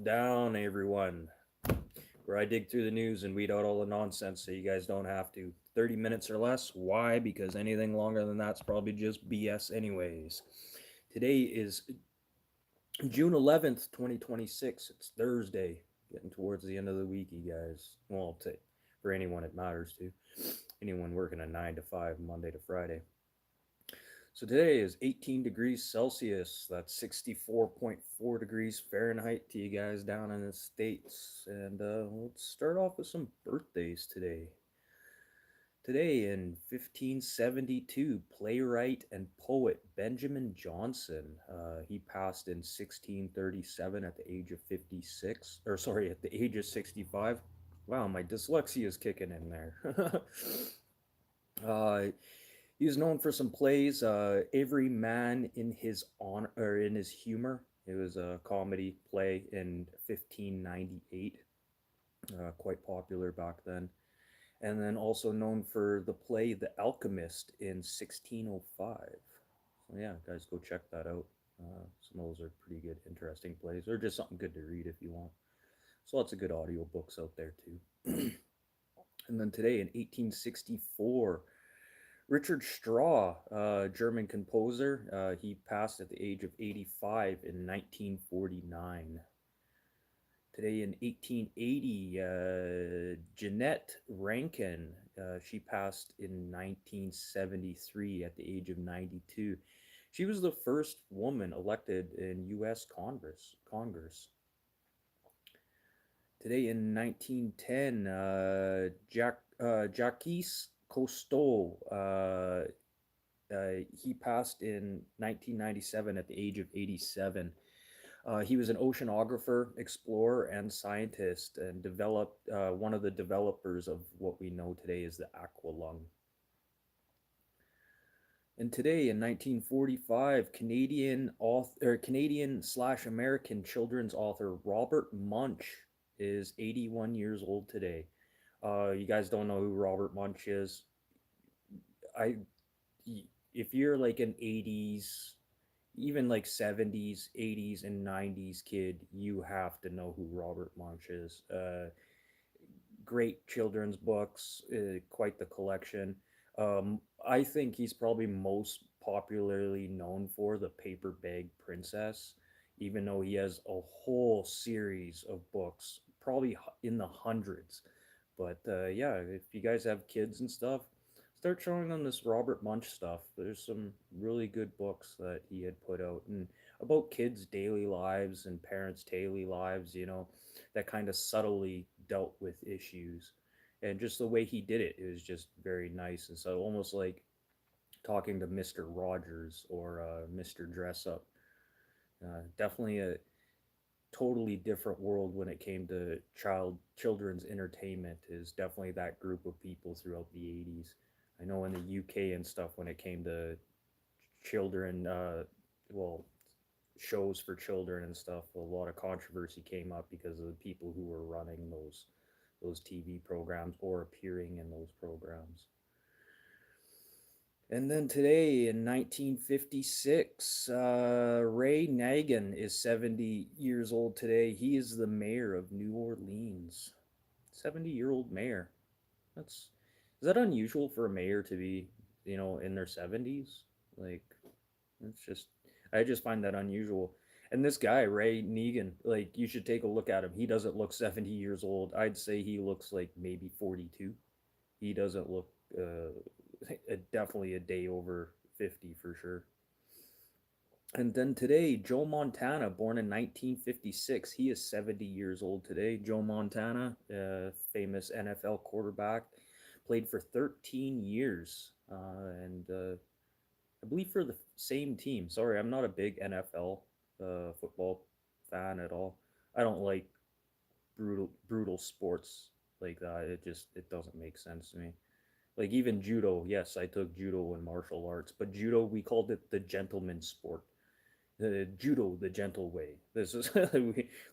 down, everyone, where I dig through the news and weed out all the nonsense so you guys don't have to. 30 minutes or less. Why? Because anything longer than that's probably just BS, anyways. Today is June 11th, 2026. It's Thursday, getting towards the end of the week, you guys. Well, for anyone it matters to. Anyone working a 9 to 5, Monday to Friday. So today is 18 degrees Celsius. That's 64.4 degrees Fahrenheit to you guys down in the States. And let's start off with some birthdays today. Today in 1572, playwright and poet Benjamin Jonson. He passed in 1637 at the age of 56. Or sorry, at the age of 65. Wow, my dyslexia is kicking in there. uh, he was known for some plays. Every Man in His Honor or in His Humor. It was a comedy play in 1598, quite popular back then. And then also known for the play The Alchemist in 1605. So yeah, guys, go check that out. Some of those are pretty good, interesting plays, or just something good to read if you want. So lots of good audiobooks out there too. And then today in 1864, Richard Straw, German composer, he passed at the age of 85 in 1949. Today in 1880, Jeanette Rankin, she passed in 1973 at the age of 92. She was the first woman elected in U.S. Congress. Today in 1910, Jacques Cousteau, he passed in 1997 at the age of 87. He was an oceanographer, explorer, and scientist, and developed one of the developers of what we know today as the aqualung. And today, in 1945, Canadian slash American children's author Robert Munsch is 81 years old today. You guys don't know who Robert Munsch is. I, if you're like an 80s, even like 70s, 80s, and 90s kid, you have to know who Robert Munsch is. Great children's books, quite the collection. I think he's probably most popularly known for The Paper Bag Princess, even though he has a whole series of books, probably in the hundreds. But yeah, if you guys have kids and stuff, start showing them this Robert Munch stuff. There's some really good books that he had put out and about kids' daily lives and parents' daily lives, that kind of subtly dealt with issues. And just the way he did it, it was just very nice and so almost like talking to Mr. Rogers or Mr. Dress Up. Definitely a totally different world when it came to children's entertainment. Is definitely that group of people throughout the 80s. I know in the UK and stuff when it came to children, well, shows for children and stuff, a lot of controversy came up because of the people who were running those TV programs or appearing in those programs. And then today in 1956, Ray Nagin is 70 years old today. He is the mayor of New Orleans. 70-year-old mayor. Is that unusual for a mayor to be, in their 70s? Like, it's just, I just find that unusual. And this guy, Ray Negan, like, you should take a look at him. He doesn't look 70 years old. I'd say he looks like maybe 42. He doesn't look definitely a day over 50 for sure. And then today, Joe Montana, born in 1956, he is 70 years old today. Joe Montana, famous NFL quarterback, played for 13 years, and I believe for the same team. Sorry, I'm not a big NFL football fan at all. I don't like brutal sports like that. It doesn't make sense to me. Like even judo, yes, I took judo and martial arts, but judo we called it the gentleman's sport. Judo the gentle way. This is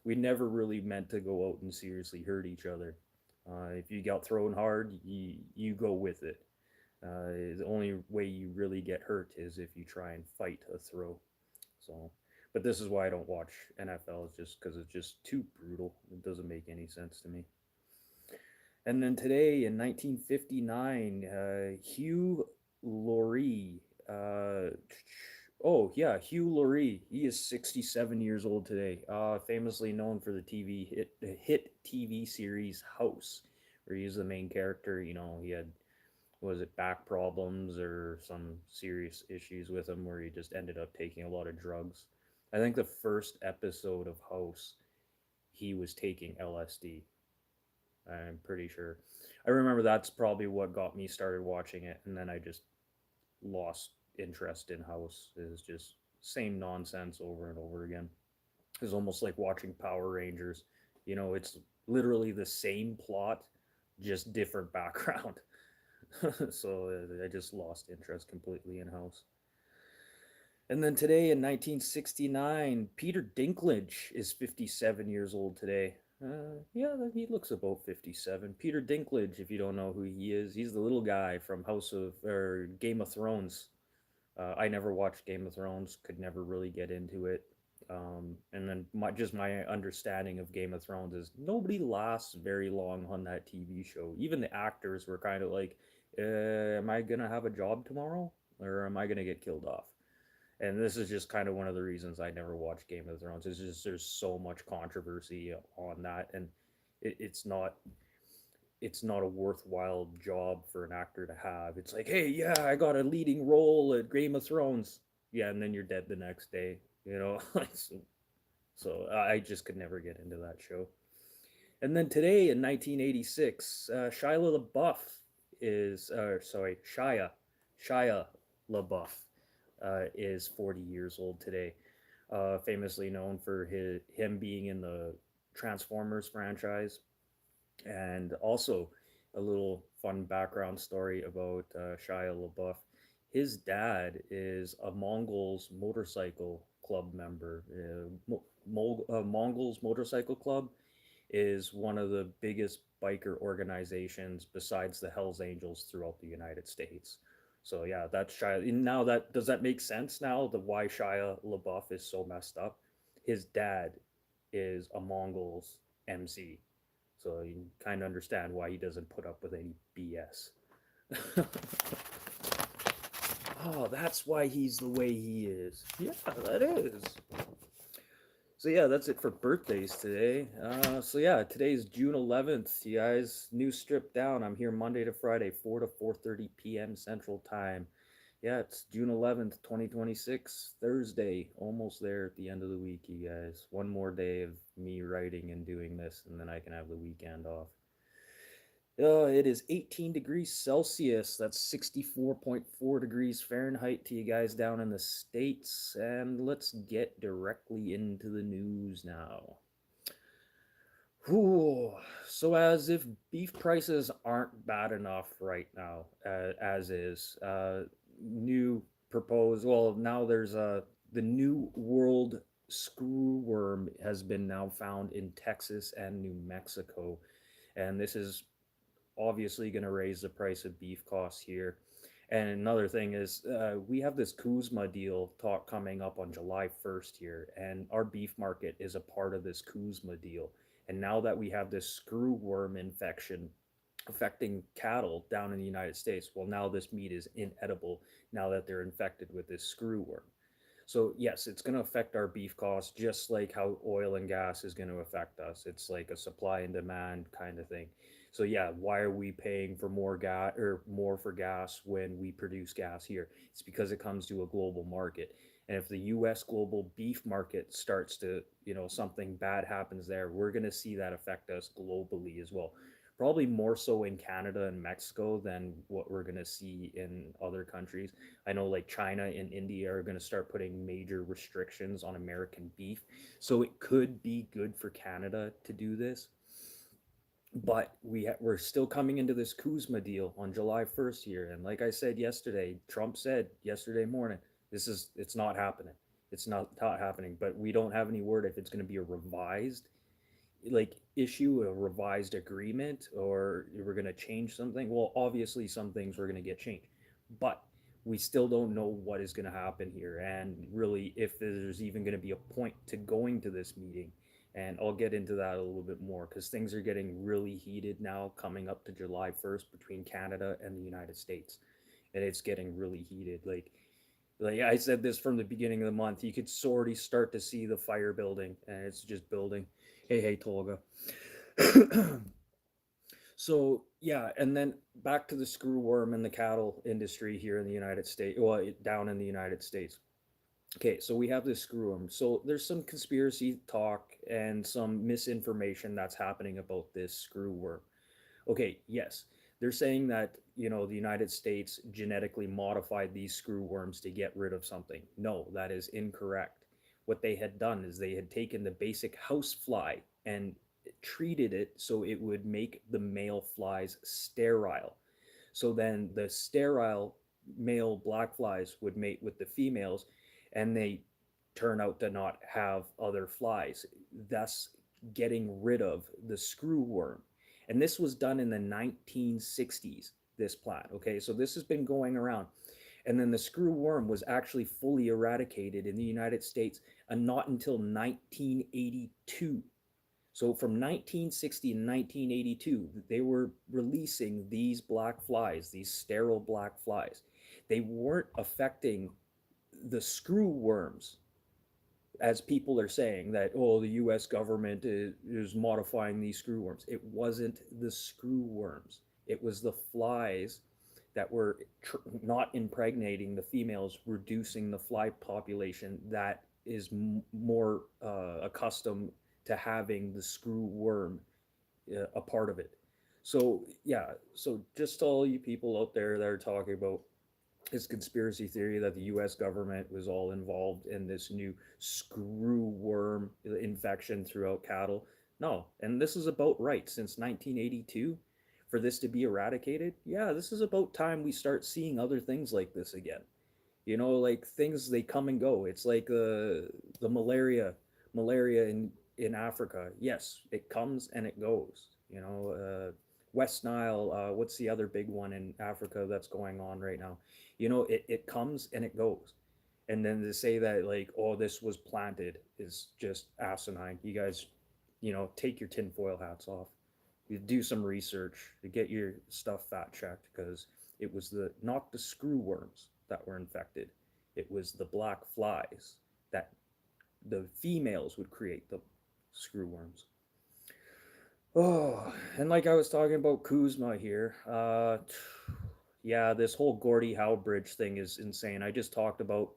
we never really meant to go out and seriously hurt each other. If you got thrown hard, you go with it. The only way you really get hurt is if you try and fight a throw. So, But this is why I don't watch NFL, is just because it's just too brutal. It doesn't make any sense to me. And then today in 1959, Hugh Laurie. Hugh Laurie. He is 67 years old today. Famously known for the hit TV series House, where he was the main character. You know, he had, was it back problems or some serious issues with him, where he just ended up taking a lot of drugs. I think the first episode of House, he was taking LSD. I'm pretty sure. I remember that's probably what got me started watching it, and then I just lost interest in House. Is just same nonsense over and over again. It's almost like watching Power Rangers. You know, it's literally the same plot, just different background. So I just lost interest completely in House. And then today in 1969, Peter Dinklage is 57 years old today. Yeah, he looks about 57. Peter Dinklage, if you don't know who he is, he's the little guy from House of or Game of Thrones. I never watched Game of Thrones, could never really get into it. And then my understanding of Game of Thrones is nobody lasts very long on that TV show. Even the actors were kind of like, "Am I gonna have a job tomorrow, or am I gonna get killed off?" And this is just kind of one of the reasons I never watched Game of Thrones. It's just there's so much controversy on that, and it's not a worthwhile job for an actor to have. It's like, hey, yeah, I got a leading role at Game of Thrones, yeah, and then you're dead the next day, you know. So I just could never get into that show. And then today in 1986, Shia LaBeouf Shia LaBeouf is 40 years old today. Famously known for him being in the Transformers franchise, and also a little fun background story about Shia LaBeouf. His dad is a Mongols motorcycle club member. Mongols Motorcycle Club is one of the biggest biker organizations besides the Hells Angels throughout the United States. So yeah, that's Shia. Now that does that make sense now? The why Shia LaBeouf is so messed up. His dad is a Mongols MC, so you can kind of understand why he doesn't put up with any BS. Oh, that's why he's the way he is. Yeah, that is. So yeah, that's it for birthdays today. So yeah, today's June 11th. You guys, new strip down. I'm here Monday to Friday, 4 to 4:30 p.m. Central Time. Yeah, it's June 11th, 2026, Thursday. Almost there at the end of the week, you guys. One more day of me writing and doing this, and then I can have the weekend off. It is 18 degrees Celsius. That's 64.4 degrees Fahrenheit to you guys down in the States. And let's get directly into the news now. Whew. So, as if beef prices aren't bad enough right now, as is, new proposed, well, now there's the new world screwworm has been now found in Texas and New Mexico. And this is obviously going to raise the price of beef costs here. And another thing is, we have this Kuzma deal talk coming up on July 1st here, and our beef market is a part of this Kuzma deal. And now that we have this screwworm infection affecting cattle down in the United States, well, now this meat is inedible now that they're infected with this screwworm. So yes, it's going to affect our beef costs just like how oil and gas is going to affect us. It's like a supply and demand kind of thing. So yeah, why are we paying for more gas or more for gas when we produce gas here? It's because it comes to a global market. And if the US global beef market starts to, something bad happens there, we're going to see that affect us globally as well. Probably more so in Canada and Mexico than what we're going to see in other countries. I know like China and India are going to start putting major restrictions on American beef. So it could be good for Canada to do this. But we're still coming into this Kuzma deal on July 1st here. And like I said yesterday, Trump said yesterday morning, it's not happening. It's not happening. But we don't have any word if it's going to be a revised like issue a revised agreement or we're going to change something. Well, obviously some things we're going to get changed, but We still don't know what is going to happen here, and really if there's even going to be a point to going to this meeting. And I'll get into that a little bit more because things are getting really heated now coming up to July 1st between Canada and the United States. And it's getting really heated. Like I said this from the beginning of the month, you could already start to see the fire building, and it's just building. Hey, Tolga. So yeah, and then back to the screwworm and the cattle industry here in the United States, well, down in the United States. Okay, so we have this screwworm. So there's some conspiracy talk and some misinformation that's happening about this screwworm. Okay, yes, they're saying that, the United States genetically modified these screwworms to get rid of something. No, that is incorrect. What they had done is they had taken the basic house fly and treated it so it would make the male flies sterile. So then the sterile male black flies would mate with the females, and they turn out to not have other flies, thus getting rid of the screwworm. And this was done in the 1960s, this plant. Okay, so this has been going around. And then the screwworm was actually fully eradicated in the United States, and not until 1982. So from 1960 to 1982, they were releasing these black flies, these sterile black flies. They weren't affecting the screwworms, as people are saying that, oh, the US government is modifying these screwworms. It wasn't the screwworms, it was the flies that were not impregnating the females, reducing the fly population that is more accustomed to having the screw worm a part of it. So yeah, so just all you people out there that are talking about this conspiracy theory that the U.S. government was all involved in this new screw worm infection throughout cattle. No, and this is about right since 1982 for this to be eradicated. Yeah, this is about time we start seeing other things like this again. Like things, they come and go. It's like the malaria in Africa. Yes, it comes and it goes. West Nile. What's the other big one in Africa that's going on right now? It comes and it goes. And then to say that, like, oh, this was planted is just asinine. You guys, take your tinfoil hats off. You do some research to get your stuff fact checked, because it was the not the screw worms that were infected. It was the black flies that the females would create the screw worms. Oh, and like I was talking about Kuzma here, yeah, this whole Gordie Howe Bridge thing is insane. I just talked about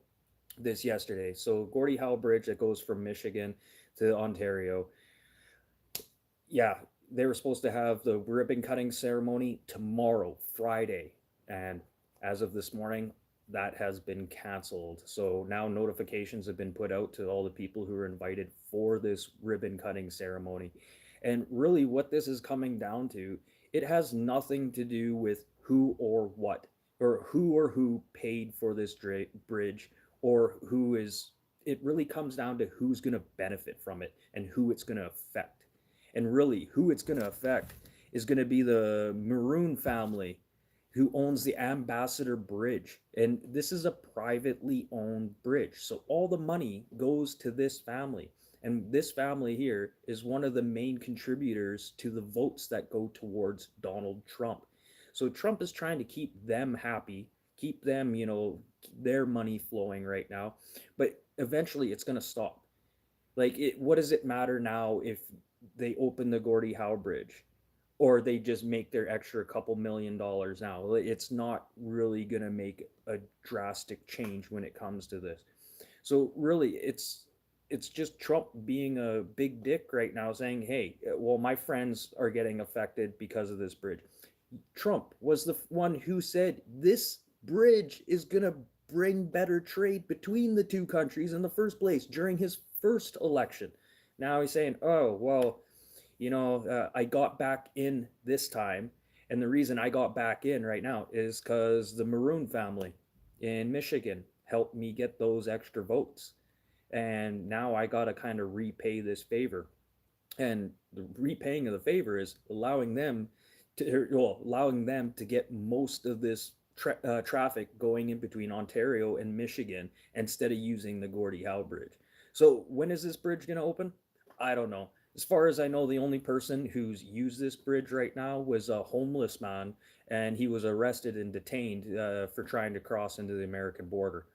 this yesterday. So Gordie Howe Bridge that goes from Michigan to Ontario, yeah, they were supposed to have the ribbon cutting ceremony tomorrow, Friday. And as of this morning, that has been canceled. So now notifications have been put out to all the people who are invited for this ribbon cutting ceremony. And really, what this is coming down to, it has nothing to do with who or what, or who paid for this bridge, or who is. It really comes down to who's going to benefit from it and who it's going to affect. And really, who it's going to affect is going to be the Maroon family, who owns the Ambassador Bridge. And this is a privately owned bridge. So all the money goes to this family. And this family here is one of the main contributors to the votes that go towards Donald Trump. So Trump is trying to keep them happy, keep them, their money flowing right now. But eventually it's going to stop. Like, what does it matter now if they open the Gordie Howe Bridge, or they just make their extra couple $1 million now? It's not really going to make a drastic change when it comes to this. So really, it's just Trump being a big dick right now, saying, "Hey, well, my friends are getting affected because of this bridge." Trump was the one who said this bridge is going to bring better trade between the two countries in the first place during his first election. Now he's saying, "Oh, well, I got back in this time, and the reason I got back in right now is because the Maroon family in Michigan helped me get those extra votes, and now I got to kind of repay this favor." And the repaying of the favor is allowing them to get most of this traffic going in between Ontario and Michigan instead of using the Gordie Howe Bridge. So when is this bridge going to open? I don't know. As far as I know, the only person who's used this bridge right now was a homeless man, and he was arrested and detained for trying to cross into the American border.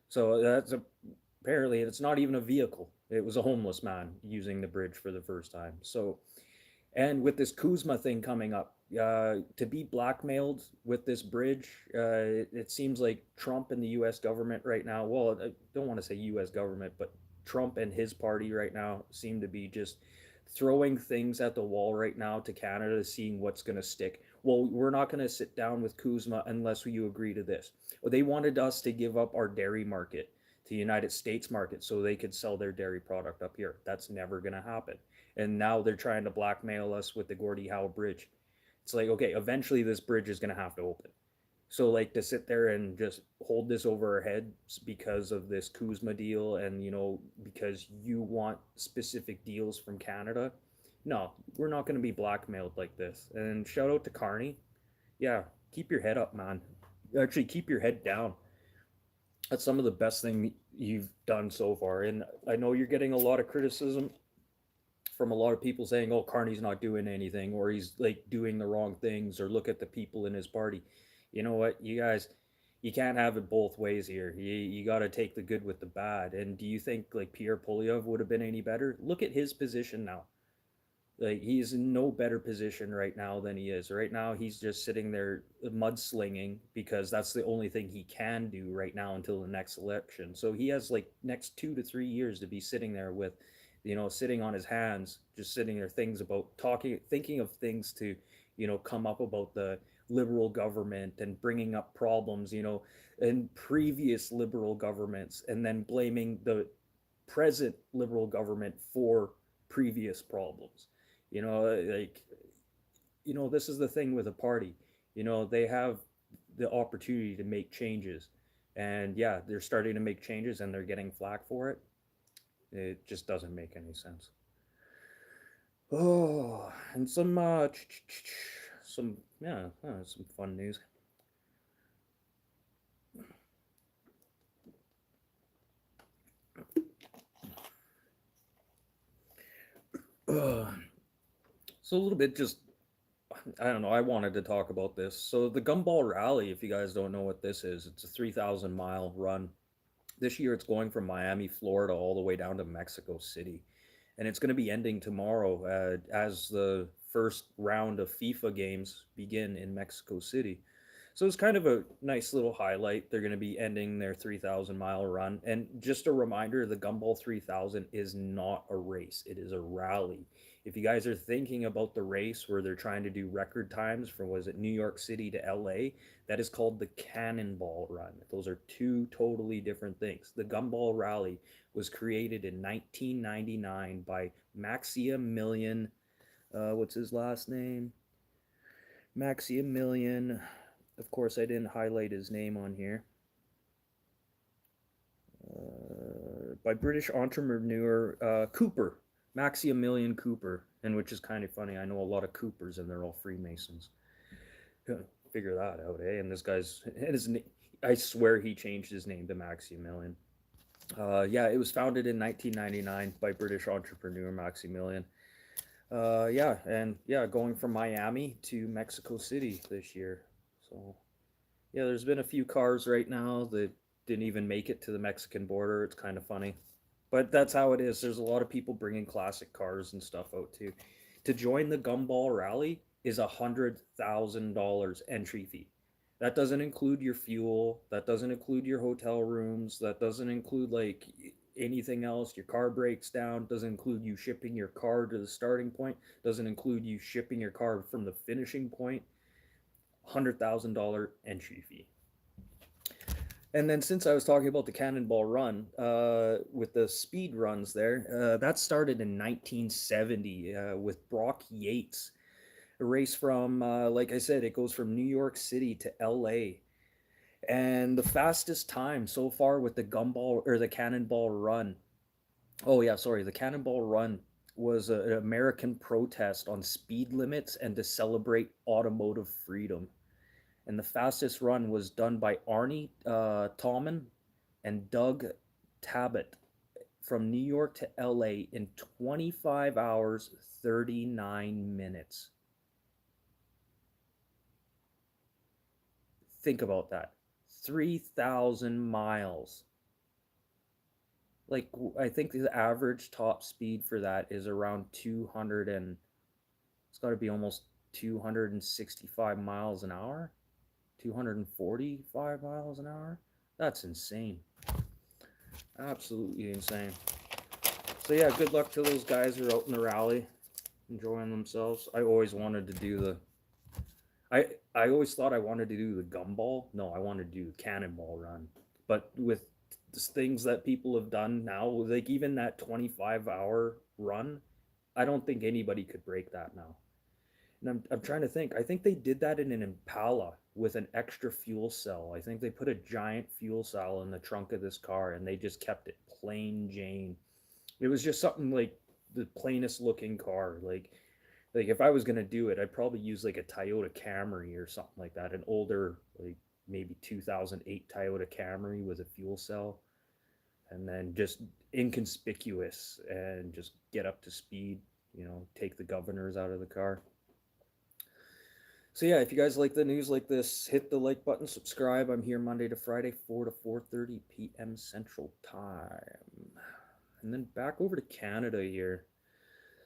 So apparently it's not even a vehicle. It was a homeless man using the bridge for the first time. So, and with this Kuzma thing coming up, to be blackmailed with this bridge, it seems like Trump and the U.S. government right now. Well, I don't want to say U.S. government, but Trump and his party right now seem to be just throwing things at the wall right now to Canada, seeing what's going to stick. Well, we're not going to sit down with Kuzma unless you agree to this. Well, they wanted us to give up our dairy market to the United States market so they could sell their dairy product up here. That's never going to happen. And now they're trying to blackmail us with the Gordie Howe Bridge. It's like, okay, eventually this bridge is going to have to open. So like to sit there and just hold this over our heads because of this Kuzma deal and because you want specific deals from Canada. No, we're not going to be blackmailed like this. And shout out to Carney. Yeah, keep your head up, man. Actually, keep your head down. That's some of the best thing you've done so far. And I know you're getting a lot of criticism from a lot of people saying, "Oh, Carney's not doing anything, or he's like doing the wrong things, or look at the people in his party." You know what, you guys, you can't have it both ways here. You got to take the good with the bad. And do you think like Pierre Polyev would have been any better? Look at his position now. Like he's in no better position right now than he is. Right now he's just sitting there mudslinging because that's the only thing he can do right now until the next election. So he has like next 2 to 3 years to be sitting there with, sitting on his hands, just sitting there things about talking, thinking of things to, come up about the liberal government and bringing up problems, in previous liberal governments, and then blaming the present liberal government for previous problems. Like, this is the thing with a party. They have the opportunity to make changes. And yeah, they're starting to make changes and they're getting flack for it. It just doesn't make any sense. Oh, and some yeah, some fun news. Uh, so a little bit just I don't know. I wanted to talk about this. So the Gumball Rally, if you guys don't know what this is, it's a 3,000-mile run. This year it's going from Miami, Florida, all the way down to Mexico City. And it's going to be ending tomorrow as the first round of FIFA games begin in Mexico City. So it's kind of a nice little highlight. They're going to be ending their 3,000-mile run. And just a reminder, the Gumball 3000 is not a race, it is a rally. If you guys are thinking about the race where they're trying to do record times from, was it New York City to LA, that is called the Cannonball Run. Those are two totally different things. The Gumball Rally was created in 1999 by Maximilian, what's his last name? Maximilian, of course, I didn't highlight his name on here. By British entrepreneur Cooper, Maximilian Cooper, and which is kind of funny. I know a lot of Coopers, and they're all Freemasons. Figure that out, eh? And this guy's his, I swear he changed his name to Maximilian. Yeah, it was founded in 1999 by British entrepreneur Maximilian. Yeah, and yeah, going from Miami to Mexico City this year. So yeah, there's been a few cars right now that didn't even make it to the Mexican border. It's kind of funny. But that's how it is. There's a lot of people bringing classic cars and stuff out too. To join the Gumball Rally is $100,000 entry fee. That doesn't include your fuel. That doesn't include your hotel rooms. That doesn't include like anything else. Your car breaks down. Doesn't include you shipping your car to the starting point. Doesn't include you shipping your car from the finishing point. $100,000 entry fee. And then since I was talking about the Cannonball Run, with the speed runs there, that started in 1970 with Brock Yates. A race from, like I said, it goes from New York City to LA. And the fastest time so far with the Gumball or the Cannonball Run. Oh yeah, sorry, the Cannonball Run was an American protest on speed limits and to celebrate automotive freedom. And the fastest run was done by Arnie Tallman and Doug Tabbitt from New York to LA in 25 hours, 39 minutes. Think about that. 3,000 miles. Like, I think the average top speed for that is around 200 and it's got to be almost 265 miles an hour, 245 miles an hour. That's insane. Absolutely insane. So yeah, good luck to those guys who are out in the rally, enjoying themselves. I always wanted to do the. I I always thought I wanted to do the gumball. No, I wanted to do the cannonball run. But with things that people have done now, like even that 25-hour run, I don't think anybody could break that now. And I'm trying to think. I think they did that in an Impala with an extra fuel cell. I think they put a giant fuel cell in the trunk of this car and they just kept it plain Jane. It was just something like the plainest looking car. Like if I was gonna do it, I'd probably use like a Toyota Camry or something like that, an older like maybe 2008 Toyota Camry with a fuel cell, and then just inconspicuous and just get up to speed. Take the governors out of the car. So yeah, if you guys like the news like this, hit the like button, subscribe. I'm here Monday to Friday, 4 to 4:30 p.m. Central Time. And then back over to Canada here.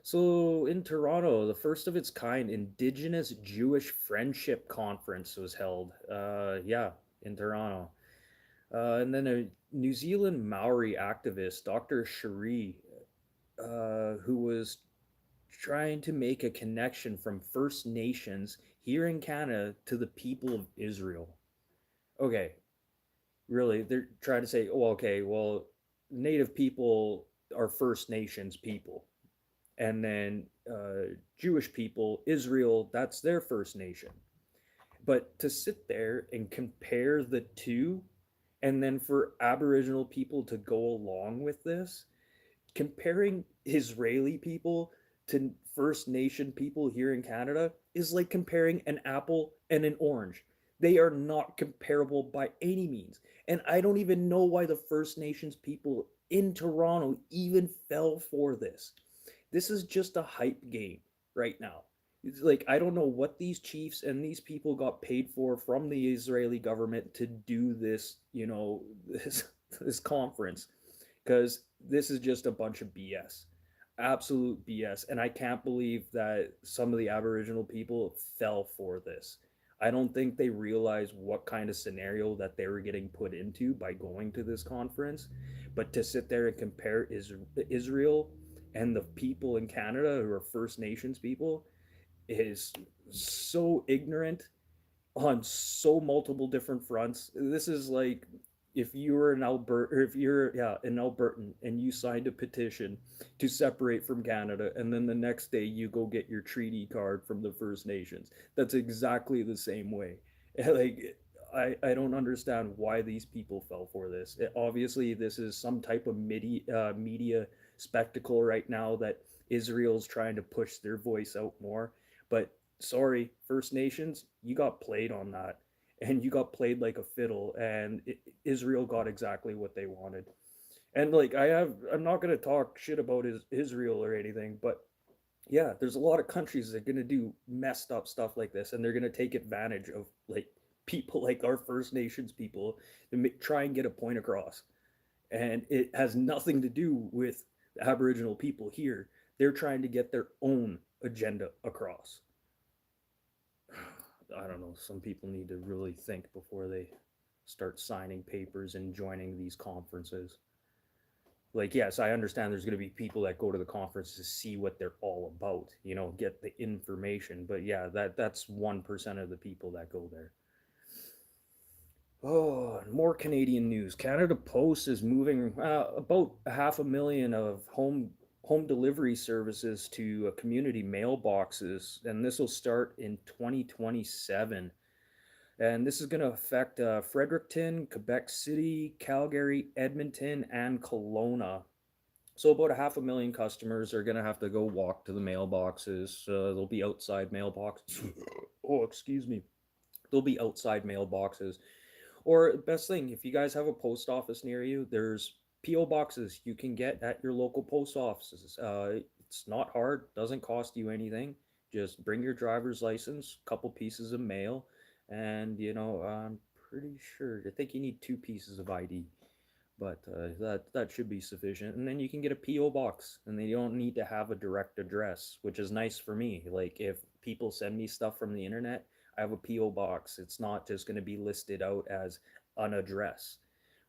So in Toronto, the first of its kind Indigenous Jewish Friendship Conference was held. Yeah, in Toronto. And then a New Zealand Maori activist, Dr. Cherie, who was trying to make a connection from First Nations here in Canada to the people of Israel. Okay, really, they're trying to say, oh, okay, well, Native people are First Nations people. And then Jewish people, Israel, that's their First Nation. But to sit there and compare the two, and then for Aboriginal people to go along with this, comparing Israeli people to First Nation people here in Canada is like comparing an apple and an orange. They are not comparable by any means. And I don't even know why the First Nations people in Toronto even fell for this. This is just a hype game right now. It's like I don't know what these chiefs and these people got paid for from the Israeli government to do this, this conference because this is just a bunch of BS. Absolute BS. And I can't believe that some of the Aboriginal people fell for this. I don't think they realized what kind of scenario that they were getting put into by going to this conference. But to sit there and compare Israel and the people in Canada who are First Nations people is so ignorant on so multiple different fronts. This is like if you were an Albert, or if you're an Albertan and you signed a petition to separate from Canada, and then the next day you go get your treaty card from the First Nations. That's exactly the same way. Like I don't understand why these people fell for this. Obviously, this is some type of media spectacle right now that Israel's trying to push their voice out more. But sorry, First Nations, you got played on that. And you got played like a fiddle, and Israel got exactly what they wanted. And like I'm not gonna talk shit about Israel or anything, but yeah, there's a lot of countries that are gonna do messed up stuff like this, and they're gonna take advantage of like people like our First Nations people to try and get a point across. And it has nothing to do with the Aboriginal people here. They're trying to get their own agenda across. I don't know. Some people need to really think before they start signing papers and joining these conferences. Like, yes, I understand there's going to be people that go to the conference to see what they're all about, get the information. But yeah, that's 1% of the people that go there. Oh, more Canadian news. Canada Post is moving about 500,000 of home delivery services to community mailboxes, and this will start in 2027. And this is going to affect Fredericton, Quebec City, Calgary, Edmonton, and Kelowna. So about 500,000 customers are going to have to go walk to the mailboxes. They'll be outside mailboxes. Oh, excuse me. There'll be outside mailboxes. Or best thing, if you guys have a post office near you, there's PO boxes you can get at your local post offices. It's not hard, doesn't cost you anything. Just bring your driver's license, couple pieces of mail, and I'm pretty sure. I think you need two pieces of ID, but that should be sufficient. And then you can get a PO box, and they don't need to have a direct address, which is nice for me. Like if people send me stuff from the internet, I have a PO box. It's not just going to be listed out as an address,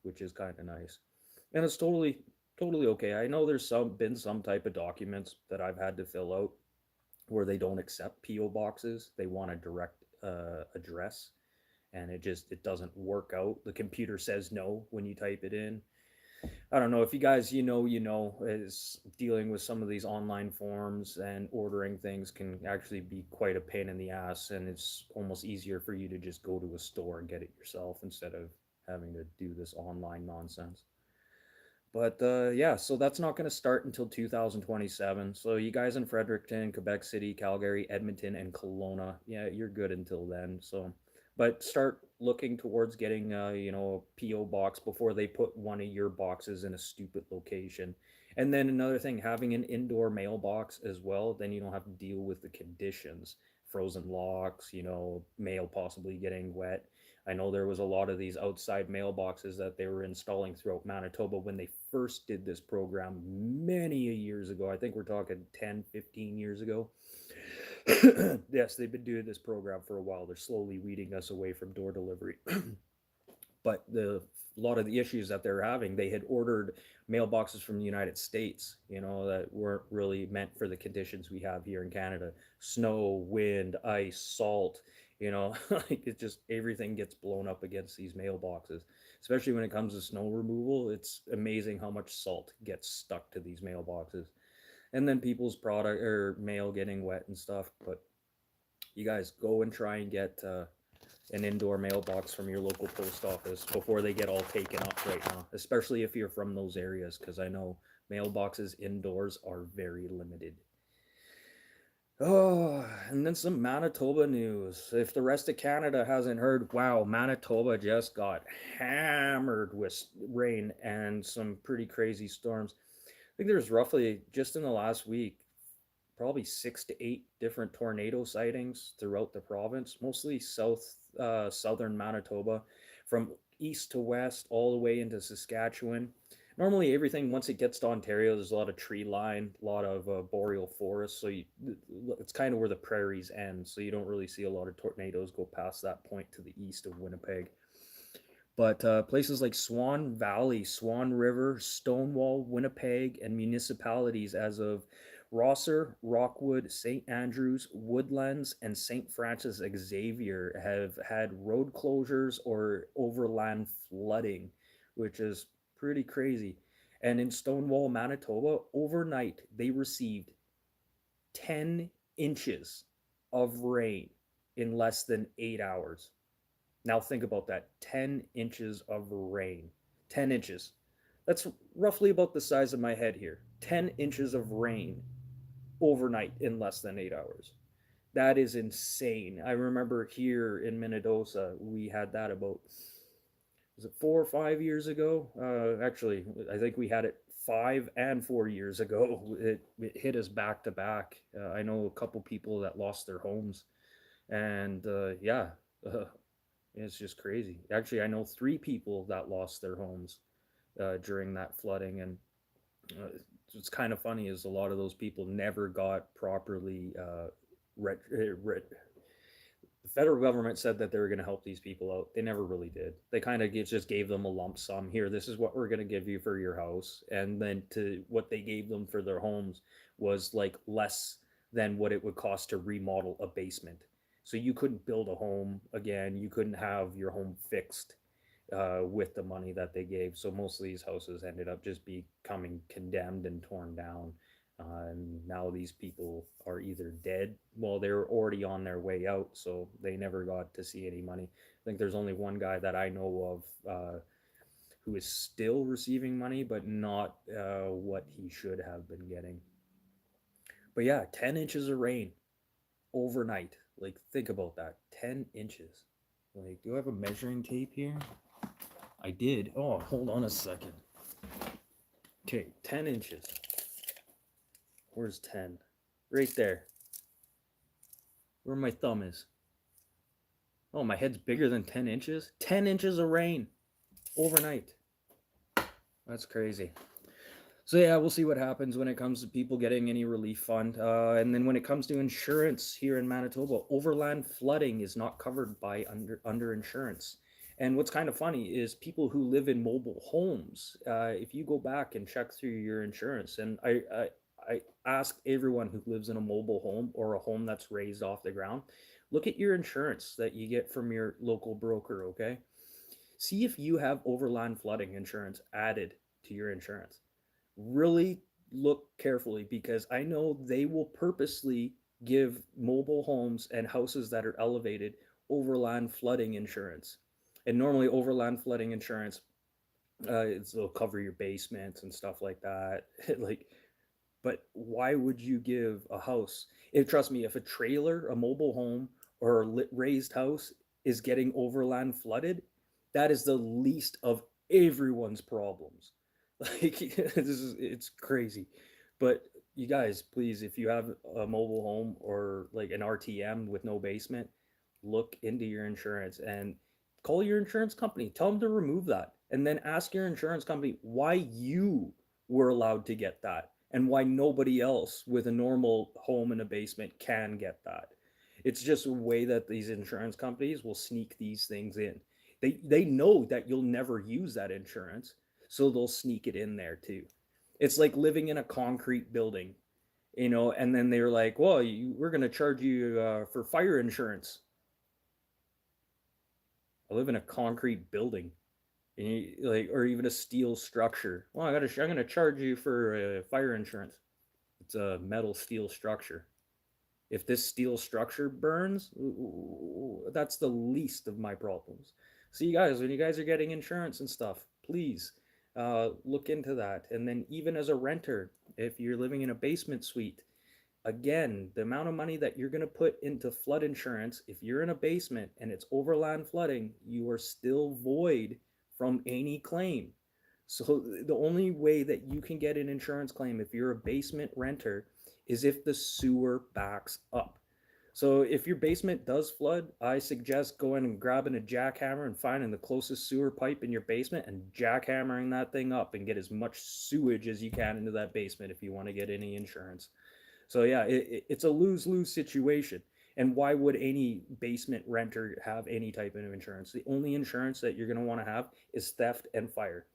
which is kind of nice. And it's totally okay. I know there's some type of documents that I've had to fill out where they don't accept PO boxes. They want a direct address, and it doesn't work out. The computer says no when you type it in. I don't know if you guys, is dealing with some of these online forms, and ordering things can actually be quite a pain in the ass, and it's almost easier for you to just go to a store and get it yourself instead of having to do this online nonsense. But yeah, so that's not going to start until 2027. So you guys in Fredericton, Quebec City, Calgary, Edmonton, and Kelowna, yeah, you're good until then. So, but start looking towards getting a PO box before they put one of your boxes in a stupid location. And then another thing, having an indoor mailbox as well, then you don't have to deal with the conditions, frozen locks, mail possibly getting wet. I know there was a lot of these outside mailboxes that they were installing throughout Manitoba when they first did this program many years ago. I think we're talking 10, 15 years ago. Yes, they've been doing this program for a while. They're slowly weeding us away from door delivery. But a lot of the issues that they're having, they had ordered mailboxes from the United States, that weren't really meant for the conditions we have here in Canada. Snow, wind, ice, salt, like it just everything gets blown up against these mailboxes. Especially when it comes to snow removal, it's amazing how much salt gets stuck to these mailboxes. And then people's product or mail getting wet and stuff. But you guys go and try and get an indoor mailbox from your local post office before they get all taken up right now, especially if you're from those areas, because I know mailboxes indoors are very limited. Oh, and then some Manitoba news. If the rest of Canada hasn't heard, wow, Manitoba just got hammered with rain and some pretty crazy storms. I think there's roughly, just in the last week, probably 6 to 8 different tornado sightings throughout the province, mostly southern Manitoba, from east to west, all the way into Saskatchewan. Normally, everything once it gets to Ontario, there's a lot of tree line, a lot of boreal forest, so it's kind of where the prairies end. So you don't really see a lot of tornadoes go past that point to the east of Winnipeg. But places like Swan Valley, Swan River, Stonewall, Winnipeg, and municipalities as of Rosser, Rockwood, St. Andrews, Woodlands, and St. Francis Xavier have had road closures or overland flooding, which is pretty crazy. And in Stonewall, Manitoba, overnight they received 10 inches of rain in less than 8 hours. Now think about that, 10 inches of rain. 10 inches. That's roughly about the size of my head here. 10 inches of rain overnight in less than 8 hours. That is insane. I remember here in Minnedosa, we had that about, was it 4 or 5 years ago? Actually, I think we had it 5 and 4 years ago. It hit us back to back. I know a couple people that lost their homes. And yeah, uh, it's just crazy. Actually, I know 3 people that lost their homes during that flooding, and it's kind of funny is a lot of those people never got properly the federal government said that they were going to help these people out. They never really did. They kind of just gave them a lump sum. Here, this is what we're going to give you for your house, and then to what they gave them for their homes was like less than what it would cost to remodel a basement. So you couldn't build a home again. You couldn't have your home fixed with the money that they gave. So most of these houses ended up just becoming condemned and torn down. And now these people are either dead, well, they're already on their way out, so they never got to see any money. I think there's only one guy that I know of who is still receiving money, but not what he should have been getting. But yeah, 10 inches of rain overnight. Like, think about that, 10 inches. Like, do I have a measuring tape here? I did. Oh, hold on a second. Okay, 10 inches. Where's 10? Right there. Where my thumb is. Oh, my head's bigger than 10 inches? 10 inches of rain overnight. That's crazy. So yeah, we'll see what happens when it comes to people getting any relief fund. And then when it comes to insurance here in Manitoba, overland flooding is not covered by under insurance. And what's kind of funny is people who live in mobile homes. If you go back and check through your insurance, and I ask everyone who lives in a mobile home or a home that's raised off the ground, look at your insurance that you get from your local broker. Okay, see if you have overland flooding insurance added to your insurance. Really look carefully, because I know they will purposely give mobile homes and houses that are elevated overland flooding insurance. And normally, overland flooding insurance, it'll cover your basements and stuff like that. Like, but why would you give a house? If trust me, if a trailer, a mobile home, or a raised house is getting overland flooded, that is the least of everyone's problems. Like it's crazy. But you guys, please, if you have a mobile home or like an RTM with no basement, look into your insurance and call your insurance company. Tell them to remove that, and then ask your insurance company why you were allowed to get that and why nobody else with a normal home in a basement can get that. It's just a way that these insurance companies will sneak these things in. They know that you'll never use that insurance, so they'll sneak it in there too. It's like living in a concrete building, and then they're like, well, we're going to charge you for fire insurance. I live in a concrete building, and like, or even a steel structure. Well, I'm going to charge you for fire insurance. It's a metal steel structure. If this steel structure burns, that's the least of my problems. So you guys, when you guys are getting insurance and stuff, please look into that. And then even as a renter, if you're living in a basement suite, again, the amount of money that you're going to put into flood insurance, if you're in a basement and it's overland flooding, you are still void from any claim. So the only way that you can get an insurance claim if you're a basement renter is if the sewer backs up. So if your basement does flood, I suggest going and grabbing a jackhammer and finding the closest sewer pipe in your basement and jackhammering that thing up and get as much sewage as you can into that basement if you want to get any insurance. So yeah, it's a lose-lose situation. And why would any basement renter have any type of insurance? The only insurance that you're going to want to have is theft and fire.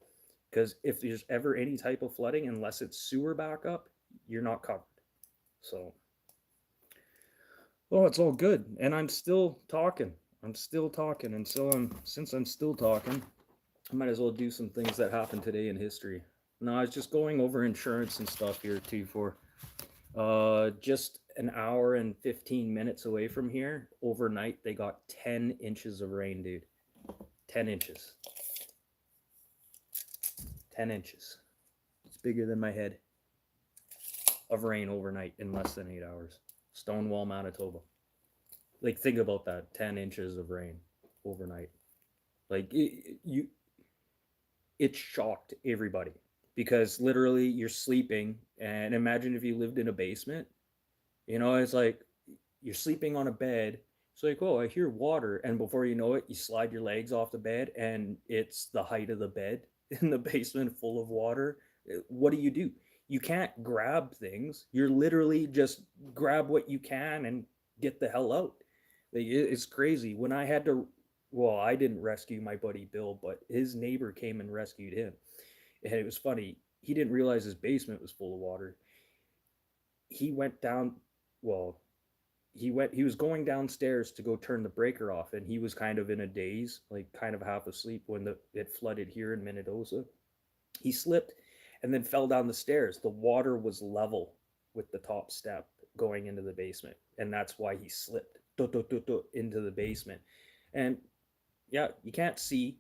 Because if there's ever any type of flooding, unless it's sewer backup, you're not covered. So, well, it's all good, and I'm still talking. I'm still talking, and since I'm still talking, I might as well do some things that happened today in history. No, I was just going over insurance and stuff here too. For just an hour and 15 minutes away from here, overnight they got 10 inches of rain, dude. 10 inches. 10 inches. It's bigger than my head of rain overnight in less than 8 hours. Stonewall, Manitoba. Like, think about that. 10 inches of rain overnight. Like, it shocked everybody, because literally you're sleeping, and imagine if you lived in a basement. It's like you're sleeping on a bed. It's like, oh, I hear water, and before you know it, you slide your legs off the bed, and it's the height of the bed in the basement full of water. What do? You can't grab things. You're literally just grab what you can and get the hell out. Like, it's crazy. When I had to, well, I didn't rescue my buddy Bill, but his neighbor came and rescued him. And it was funny. He didn't realize his basement was full of water. He went down, well, he was going downstairs to go turn the breaker off, and he was kind of in a daze, like kind of half asleep when it flooded here in Minnedosa. He slipped and then fell down the stairs. The water was level with the top step going into the basement, and that's why he slipped into the basement. And yeah, you can't see.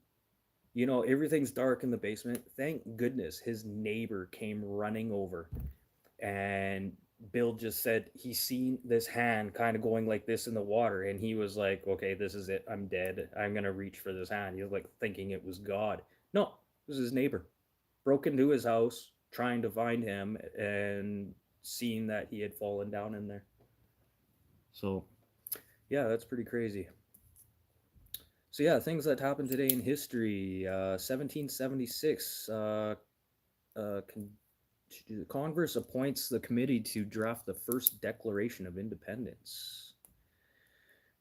Everything's dark in the basement. Thank goodness his neighbor came running over and Bill just said he seen this hand kind of going like this in the water, and he was like, "Okay, this is it. I'm dead. I'm gonna reach for this hand." He was like thinking it was God. No, it was his neighbor. Broke into his house trying to find him, and seeing that he had fallen down in there. So yeah, that's pretty crazy. So yeah, things that happened today in history. 1776. Congress appoints the committee to draft the first Declaration of Independence.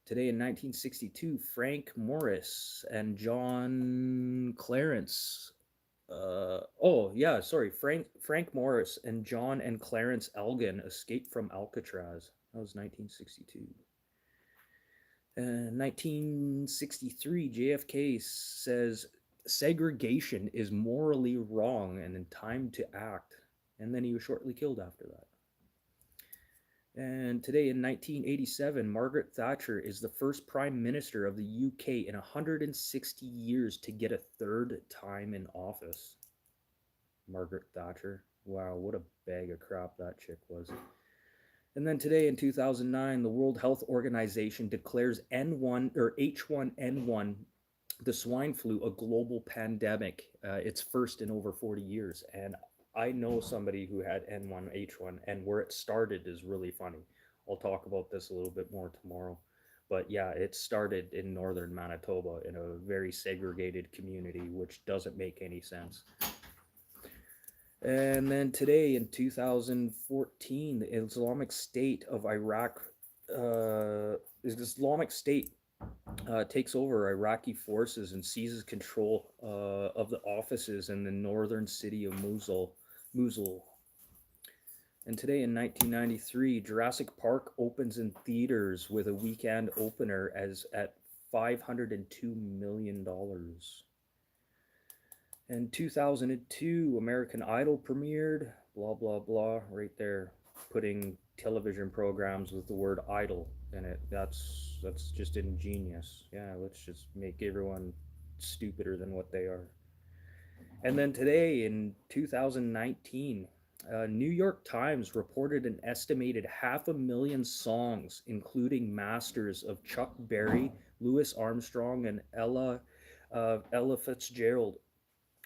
Today in 1962, Frank Morris and John Clarence. Frank Morris and John and Clarence Elgin escaped from Alcatraz. That was 1962. 1963, JFK says segregation is morally wrong and in time to act. And then he was shortly killed after that. And today in 1987, Margaret Thatcher is the first Prime Minister of the UK in 160 years to get a third time in office. Margaret Thatcher. Wow, what a bag of crap that chick was. And then today in 2009, the World Health Organization declares N1 or H1N1, the swine flu, a global pandemic. It's first in over 40 years. And I know somebody who had N1, H1, and where it started is really funny. I'll talk about this a little bit more tomorrow. But yeah, it started in northern Manitoba in a very segregated community, which doesn't make any sense. And then today in 2014, the Islamic State of Iraq, Islamic State takes over Iraqi forces and seizes control of the offices in the northern city of Mosul. And today in 1993, Jurassic Park opens in theaters with a weekend opener as at $502 million. In 2002, American Idol premiered, blah, blah, blah, right there, putting television programs with the word idol in it. That's just ingenious. Yeah, let's just make everyone stupider than what they are. And then today in 2019, New York Times reported an estimated 500,000 songs, including masters of Chuck Berry, Louis Armstrong, and Ella Fitzgerald,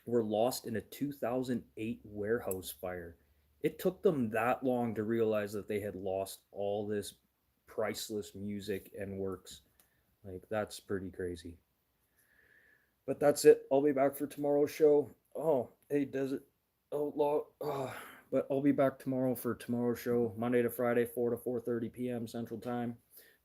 were lost in a 2008 warehouse fire. It took them that long to realize that they had lost all this priceless music and works. Like, that's pretty crazy. But that's it. I'll be back for tomorrow's show. Oh, hey, does it? Outlaw. Oh, but I'll be back tomorrow for tomorrow's show, Monday to Friday, 4 to 4:30 p.m. Central Time.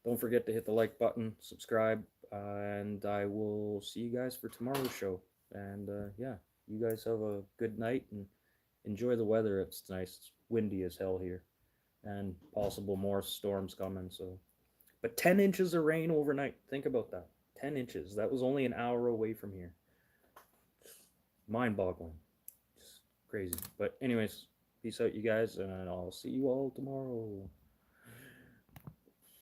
Don't forget to hit the like button, subscribe, and I will see you guys for tomorrow's show. And yeah, you guys have a good night and enjoy the weather. It's nice. It's windy as hell here, and possible more storms coming. So, but 10 inches of rain overnight. Think about that. 10 inches. That was only an hour away from here. Mind-boggling. Just crazy. But anyways, peace out, you guys, and I'll see you all tomorrow.